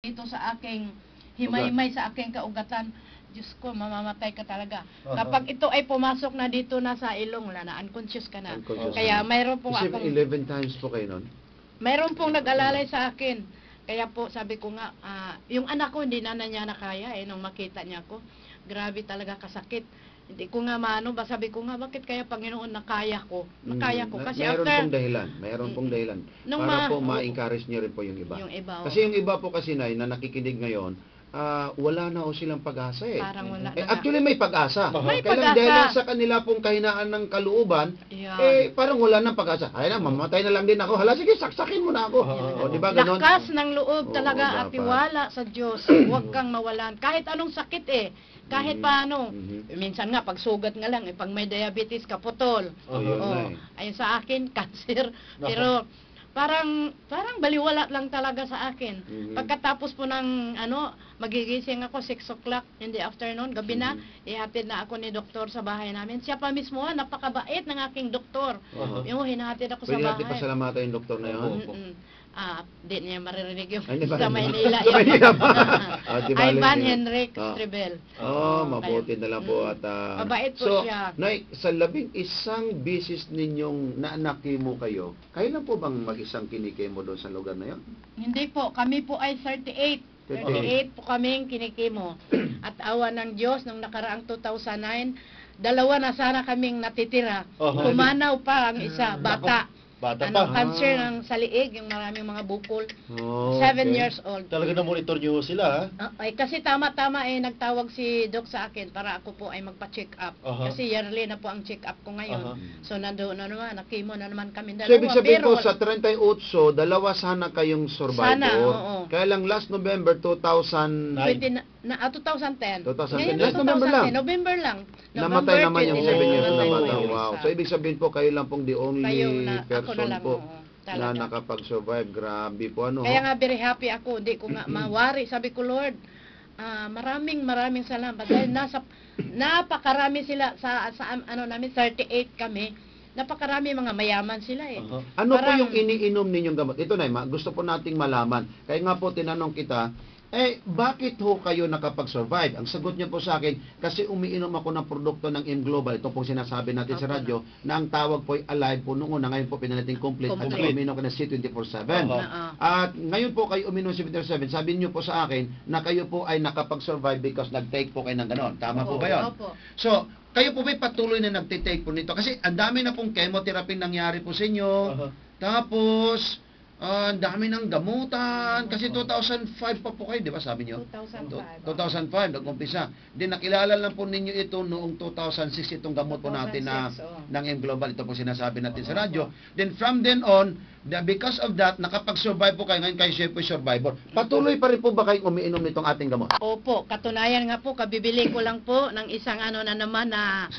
dito sa aking himay-himay sa aking kaugatan, Diyos ko, mamamatay ka talaga. Kapag ito ay pumasok na dito na sa ilong, wala na, unconscious ka na. Kaya mayroon pong Kasi akong, 11 times po kayo nun? mayroon pong nag-alalay sa akin. Kaya po, sabi ko nga, yung anak ko, hindi na niya nakaya nung makita niya ako. Grabe talaga kasakit. Hindi ko nga maano ba, sabi ko nga, bakit kaya Panginoon nakaya ko? Nakaya ko. Kasi mayroon after, pong dahilan. Mayroon pong dahilan. Nung Para po ma-encourage niyo rin po yung iba. Yung iba, Kasi yung iba po kasi na nakikinig ngayon, wala na o silang pag-asa eh. parang wala na. Actually may pag-asa. May Kailan pag-asa. dahil lang sa kanila pong kahinaan ng kalooban, Yeah. parang wala nang pag-asa. Ay na, mamatay na lang din ako. Hala, sige, saksakin mo na ako. O, di ba ganon? Lakas ng loob Oo, talaga at dapat. tiwala sa Diyos. Huwag kang mawalan. Kahit anong sakit kahit paano. Minsan nga, pag sugat nga lang, pag may diabetes ka, putol. Yun na eh. Ayun sa akin, cancer. Pero parang baliwala lang talaga sa akin. Pagkatapos po ng magigising ako 6 o'clock in the afternoon, gabi na, ihatid na ako ni doktor sa bahay namin. Siya pa mismo, napakabait ng aking doktor. Yung hinahatid ako sa Pwede natin bahay. pasalamatan yung doktor na yun. Di niya maririnig yung Ay, di ba? sa Maynila. Sa Maynila ba? Di ba, Ivan yun? Henrik Strebel. Mabuti na lang po. At, Mabait po so, siya. Nay, sa 11 bisis ninyong naanakimo kayo, kayo lang po bang mag-isang kinikimo doon sa lugar na yun? Hindi po, kami po ay 38. 38 po kaming kinikimo. At awa ng Diyos, nung nakaraang 2009, dalawa na sana kaming natitira. Pumanaw pa ang isa, bata. Bata pa. Cancer ng sa liig, yung maraming mga bukol. 7 Okay. years old. Talaga na-monitor nyo sila, ha? Kasi tama-tama nagtawag si Doc sa akin para ako po ay magpa-check up. Kasi yearly na po ang check up ko ngayon. So nandoon na naman, nakimo na naman kami dalawa. So, ibig sabihin pero, po, sa 38, dalawa sana kayong survivor. Sana, oo. Kaya lang last November 2009, 2010. 2010. Ngayon, Last November lang. November lang. namatay naman yung 7 years na namatay bata. po yung Wow. isa. So, ibig sabihin po, kayo lang pong the only Ako na person lang, po oo, na talaga. nakapag-survive. Grabe po, ano? Kaya nga very happy ako, hindi ko nga mawari. Sabi ko, Lord, maraming salamat dahil napakarami sila sa namin 38 kami. Napakarami mga mayaman sila Ano po yung iniinom ninyong gamot? Ito na, gusto po nating malaman. Kaya nga po tinanong kita, bakit ho kayo nakapag-survive? Ang sagot niyo po sa akin, kasi umiinom ako ng produkto ng M Global. Ito pong sinasabi natin sa radyo, na ang tawag po ay Alive po noon, na ngayon po pinalitin complete. At umiinom ka na C24/7. At ngayon po kayo uminom C24/7, sabi niyo po sa akin, na kayo po ay nakapag-survive because nag-take po kayo ng ganon. Tama po ba yun? Opo. So, kayo po ba'y patuloy na nagtitake po nito? Kasi ang dami na pong chemotherapy nangyari po sa inyo. Tapos, ang dami ng gamutan. Kasi 2005 pa po kayo, di ba sabi nyo? 2005. 2005, nag-umpisa. Then nakilala lang po ninyo ito noong 2006, itong gamot po natin na 2006, ng M Global. Ito po sinasabi natin sa radyo. Then from then on, because of that, nakapag-survive po kayo. Ngayon kayo siya po survivor. Patuloy pa rin po ba kayong umiinom nitong ating gamot? Opo, katunayan nga po, kabibili ko lang po ng isang na naman na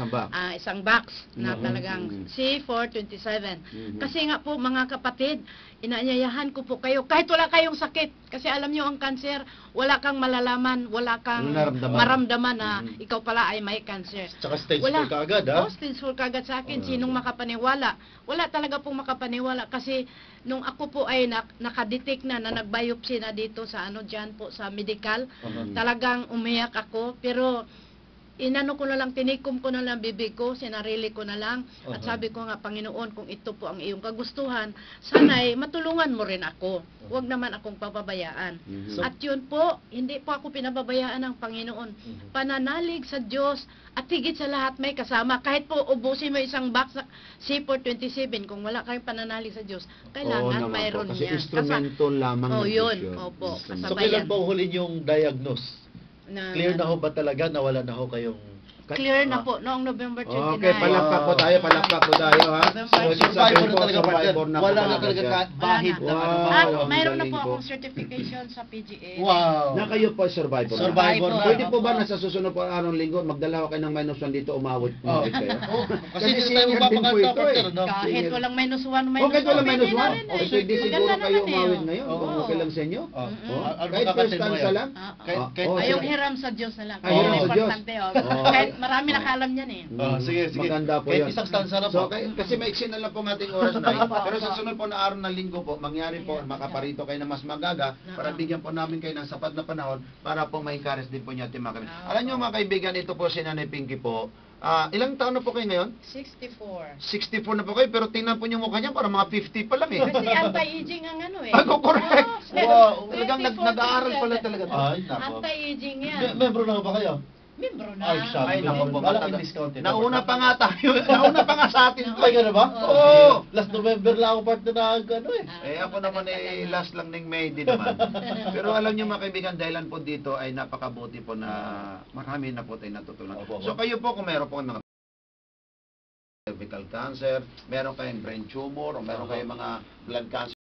isang box na talagang C427. Kasi nga po mga kapatid, inaanyayahan ko po kayo, kahit wala kayong sakit, kasi alam nyo ang cancer, wala kang malalaman, wala kang maramdaman na ikaw pala ay may cancer. Tsaka stage 4 ka agad, ha? Stage 4 ka agad sa akin. Sinong makapaniwala? Wala talaga pong makapaniwala kasi nung ako po ay nakadetect na nag-biopsy na dito sa dyan po sa medical, talagang umiyak ako, pero inano ko na lang, tinikom ko na lang bibig ko, sinarili ko na lang, at sabi ko nga, Panginoon, kung ito po ang iyong kagustuhan, sana'y matulungan mo rin ako. Huwag naman akong papabayaan. At yun po, hindi po ako pinababayaan ng Panginoon. Pananalig sa Diyos, at higit sa lahat may kasama. Kahit po ubusin mo isang box na C427, kung wala kayong pananalig sa Diyos, kailangan mayroon kasi niya. instrumento lamang ng Diyos yun. yun. Opo, So, kasabayan. kailan po huli yung diagnose? Clear na ho ba talaga? Nawala na ho kayong... Clear na po, noong November 29. Okay, palakpak po tayo, ha? Survivor na talaga, partner. Survivor na Wala po na talaga talaga siya. bahid na ano. At Wow, mayroon na galing po po. akong certification sa PGA. Wow! Na kayo po ay survivor. Survivor na. Pwede po ba nasa susunod po araw linggo, magdala ko kayo ng -1 dito, umawit kayo? Kasi hindi tayo mapapakanta, partner, no? Kahit walang -1, Okay, walang pwede -1. na rin Okay, pwede siguro Maganda kayo naman umawit eh. ngayon. Oo. Okay lang sa inyo? Ano Kahit kakatin first mo stanza yan? lang? Kahit Oh, Ay, yung sige. hiram sa Diyos na lang. Ay, hiram sa Diyos. Importante, Oh. Kahit marami nakaalam yan eh. Sige, sige. Maganda po Kahit yan. isang stanza na So, po. kasi maiksi na lang po ang ating oras na. Opo, Pero opo. sa sunod po na araw ng linggo po, mangyari po, makaparito kayo na mas magaga para Oo. bigyan po namin kayo ng sapat na panahon para po ma-encourage din po niyo ating mga kaibigan. Oo. Alam niyo mga kaibigan, ito po si Nanay Pinky po. Ilang taon na po kayo ngayon? 64. 64 na po kayo, pero tingnan po niyo mukha niya, para mga 50 pa lang eh. Kasi anti-aging ang ano eh. Ako, correct. Oo, Wow, talagang 24, nag-aaral pala talaga. Ay, nako. Anti-aging yan. Membro na ba kayo? Membro na. Ay, siya. Ay, naku po. Malaki discount yun. Nauna pa nga tayo. Nauna pa nga sa atin. Ay, gano'n ba? Oo. Last November lang ako partner na ano eh. Ako naman last lang ng May din naman. Pero alam niyo mga kaibigan, dahilan po dito ay napakabuti po na marami na po tayo natutunan. Opo, opo. So kayo po kung meron po mga cervical cancer, meron kayong brain tumor, o meron kayong mga blood cancer,